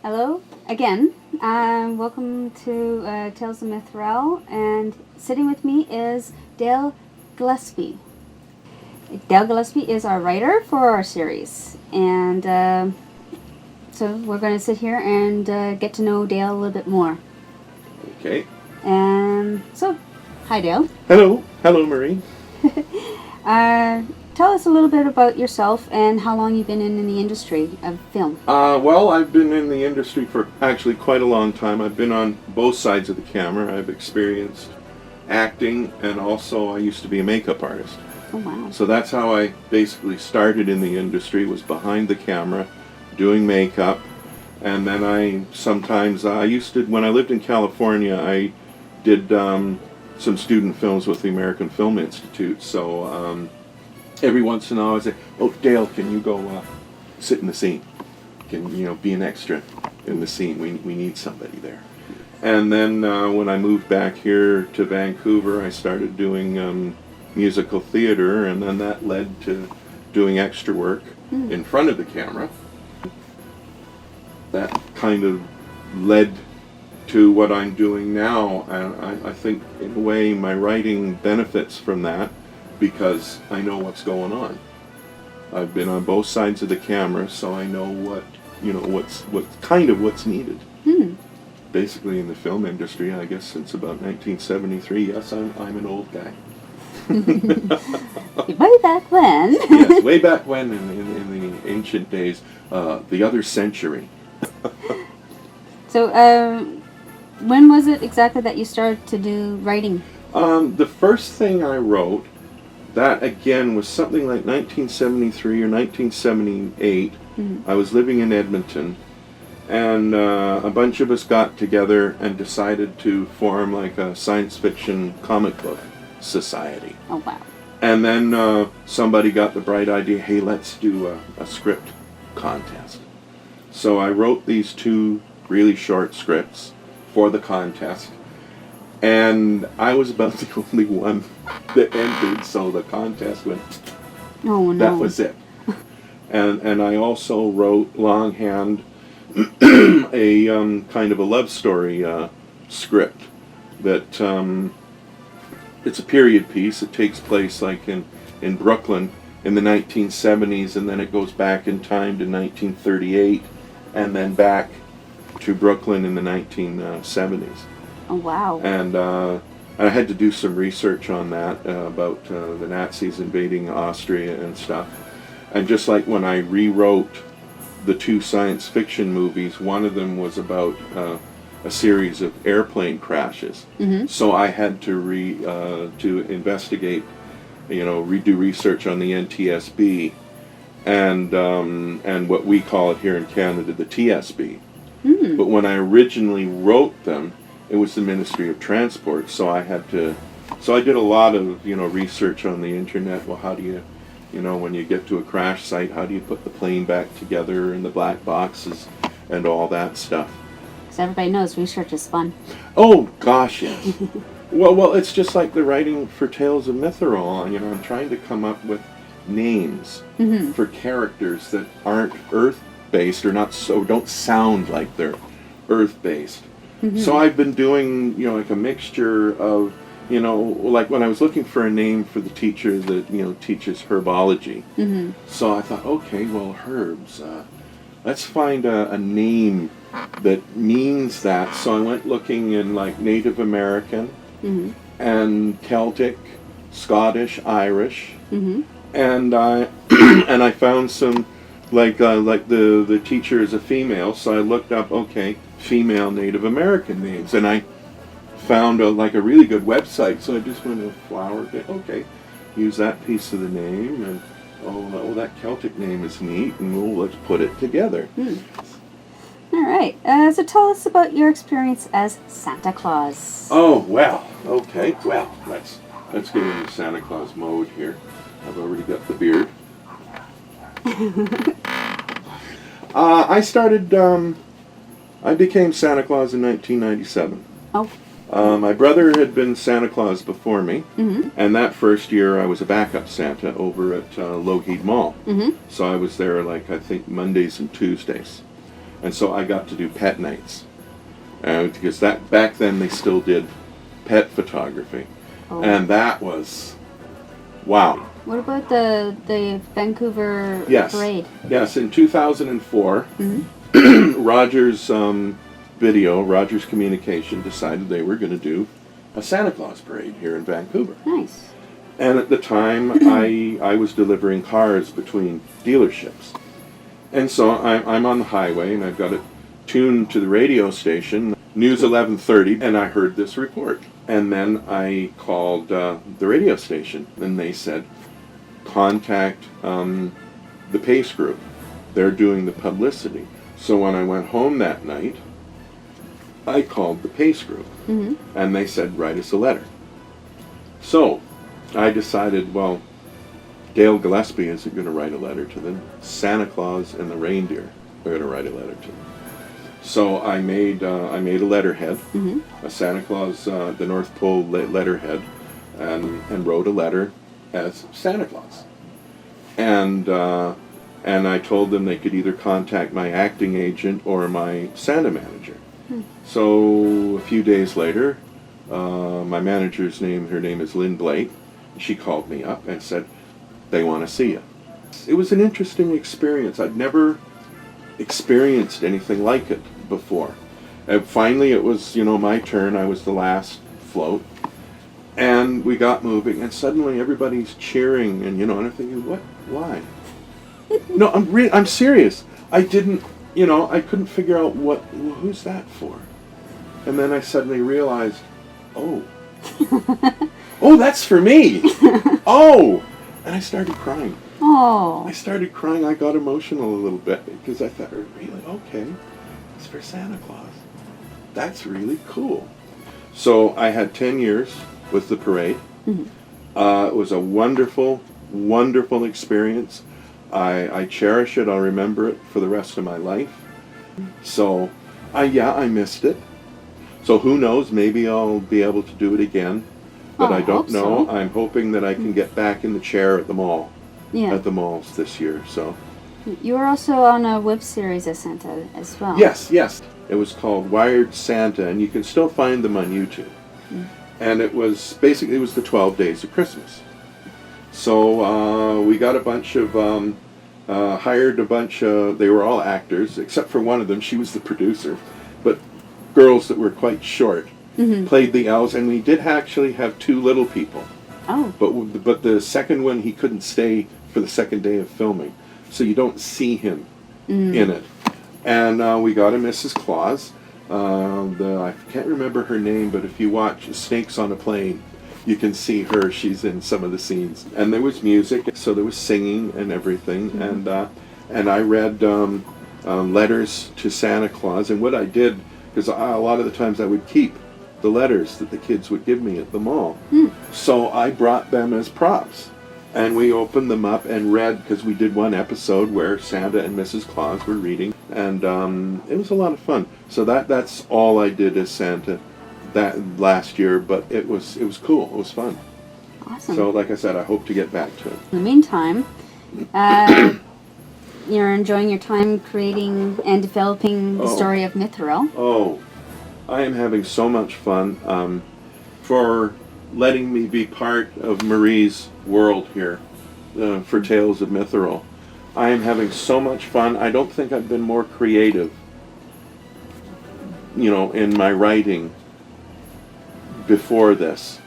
Hello again. Welcome to Tales of Mytherwrel, and sitting with me is Dale Gilespie. Dale Gilespie is our writer for our series, and so we're going to sit here and get to know Dale a little bit more. Okay. And so, hi Dale. Hello. Hello, Marie. Tell us a little bit about yourself and how long you've been in the industry of film. Well, I've been in the industry for actually quite a long time. I've been on both sides of the camera. I've experienced acting, and also I used to be a makeup artist. Oh wow. So that's how I basically started in the industry, was behind the camera, doing makeup. And then I used to, when I lived in California, I did some student films with the American Film Institute. So every once in a while I say, "Oh, Dale, can you go sit in the scene? Can be an extra in the scene? We need somebody there." And then when I moved back here to Vancouver, I started doing musical theater, and then that led to doing extra work in front of the camera. That kind of led to what I'm doing now, and I think in a way my writing benefits from that, because I know what's going on. I've been on both sides of the camera, so I know what's needed. Basically, in the film industry, I guess since about 1973. Yes, I'm an old guy. Way back when. Yes, way back when in the ancient days, the other century. So, when was it exactly that you started to do writing? The first thing I wrote, that again was something like 1973 or 1978. I was living in Edmonton, and a bunch of us got together and decided to form like a science fiction comic book society. Oh wow. And then somebody got the bright idea, hey, let's do a script contest. So I wrote these two really short scripts for the contest, and I was about the only one that entered, so the contest went, Oh no. that was it. And I also wrote longhand a kind of a love story script that it's a period piece. It takes place like in Brooklyn in the 1970s, and then it goes back in time to 1938, and then back to Brooklyn in the 1970s. Oh wow. And I had to do some research on that about the Nazis invading Austria and stuff. And just like when I rewrote the two science fiction movies, one of them was about a series of airplane crashes. So I had to investigate, redo research on the NTSB and what we call it here in Canada, the TSB. But when I originally wrote them, it was the Ministry of Transport, so I did a lot of, research on the internet. Well, how do you, when you get to a crash site, how do you put the plane back together and the black boxes and all that stuff? So everybody knows research is fun. Oh, gosh, yes. Well, it's just like the writing for Tales of Mytherwrel. I'm trying to come up with names for characters that aren't Earth-based or don't sound like they're Earth-based. So I've been doing, like a mixture of, like when I was looking for a name for the teacher that, teaches herbology. So I thought, okay, well, herbs, let's find a name that means that. So I went looking in like Native American and Celtic, Scottish, Irish, and I and I found some like the teacher is a female, so I looked up female Native American names, and I found a really good website. So I just went to flower, use that piece of the name, and that Celtic name is neat, and let's put it together. All right. So tell us about your experience as Santa Claus. Oh well, okay. Well, let's get into Santa Claus mode here. I've already got the beard. I became Santa Claus in 1997. Oh. My brother had been Santa Claus before me, and that first year I was a backup Santa over at Lougheed Mall. So I was there I think Mondays and Tuesdays. And so I got to do pet nights. Because that back then they still did pet photography. Oh. And that was, wow. What about the Vancouver parade? Yes, in 2004, Rogers Rogers Communication decided they were going to do a Santa Claus parade here in Vancouver. Nice. And at the time, I was delivering cars between dealerships. And so I'm on the highway, and I've got it tuned to the radio station, News 1130, and I heard this report. And then I called the radio station, and they said, contact the Pace Group. They're doing the publicity. So when I went home that night, I called the Pace Group, and they said, write us a letter. So I decided, well, Dale Gilespie isn't going to write a letter to them. Santa Claus and the reindeer are going to write a letter to them. So I made a letterhead, a Santa Claus, the North Pole letterhead, and wrote a letter as Santa Claus. And I told them they could either contact my acting agent or my Santa manager. So a few days later, my manager's her name is Lynn Blake. She called me up and said, they want to see you. It was an interesting experience. I'd never experienced anything like it before. And finally it was, my turn. I was the last float. And we got moving, and suddenly everybody's cheering, and I'm thinking, what? Why? No, I'm serious. I didn't, I couldn't figure out who's that for. And then I suddenly realized, oh, that's for me. Oh, and I started crying. Oh. I started crying. I got emotional a little bit because I thought, really, okay, it's for Santa Claus. That's really cool. So I had 10 years with the parade. It was a wonderful, wonderful experience. I cherish it. I'll remember it for the rest of my life. So, I missed it. So who knows? Maybe I'll be able to do it again. But I don't know. So. I'm hoping that I can get back in the chair at the mall. Yeah. At the malls this year. So. You were also on a web series as Santa as well. Yes. It was called Wired Santa, and you can still find them on YouTube. And it was the 12 Days of Christmas. So we got a bunch of, hired a bunch of, they were all actors, except for one of them, she was the producer, but girls that were quite short played the elves, and we did actually have 2 little people. Oh. But the second one, he couldn't stay for the second day of filming, so you don't see him in it. And we got a Mrs. Claus. I can't remember her name, but if you watch Snakes on a Plane, you can see her. She's in some of the scenes. And there was music, so there was singing and everything. And I read letters to Santa Claus. And what I did, because a lot of the times I would keep the letters that the kids would give me at the mall. So I brought them as props. And we opened them up and read, because we did one episode where Santa and Mrs. Claus were reading, and it was a lot of fun. So that's all I did as Santa that last year, but it was cool. It was fun. Awesome. So like I said, I hope to get back to it. In the meantime, you're enjoying your time creating and developing the story of Mytherwrel. Oh, I am having so much fun. For letting me be part of Marie's world here for Tales of Mytherwrel. I am having so much fun. I don't think I've been more creative, in my writing before this.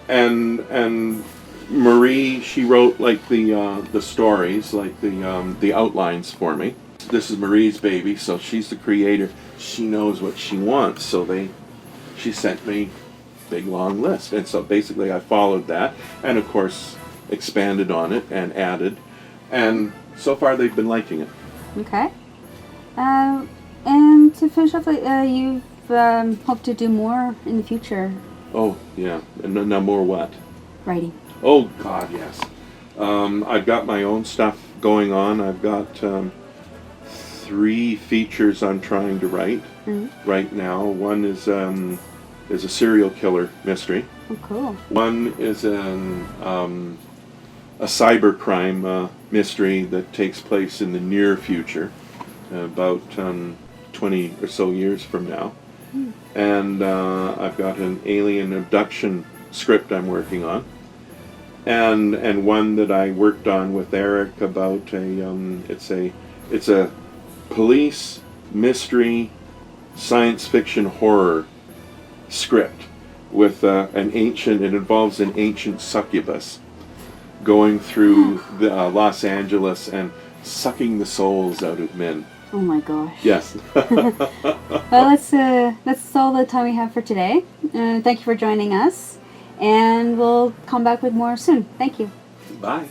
And Marie, she wrote like the stories, like the outlines for me. This is Marie's baby, so she's the creator. She knows what she wants, so she sent me big long list, and so basically I followed that, and of course expanded on it and added, and so far they've been liking it. Okay. And to finish off, you've hoped to do more in the future. Oh yeah, and no more what? Writing. Oh God, yes. I've got my own stuff going on. I've got 3 features I'm trying to write right now. One is a serial killer mystery. Oh, cool. One is a cybercrime mystery that takes place in the near future. about 20 or so years from now. And I've got an alien abduction script I'm working on, and one that I worked on with Eric about it's a police mystery science fiction horror script with it involves an ancient succubus going through Los Angeles and sucking the souls out of men. Oh my gosh. Yes. Well, that's all the time we have for today. Thank you for joining us, and we'll come back with more soon. Thank you. Bye.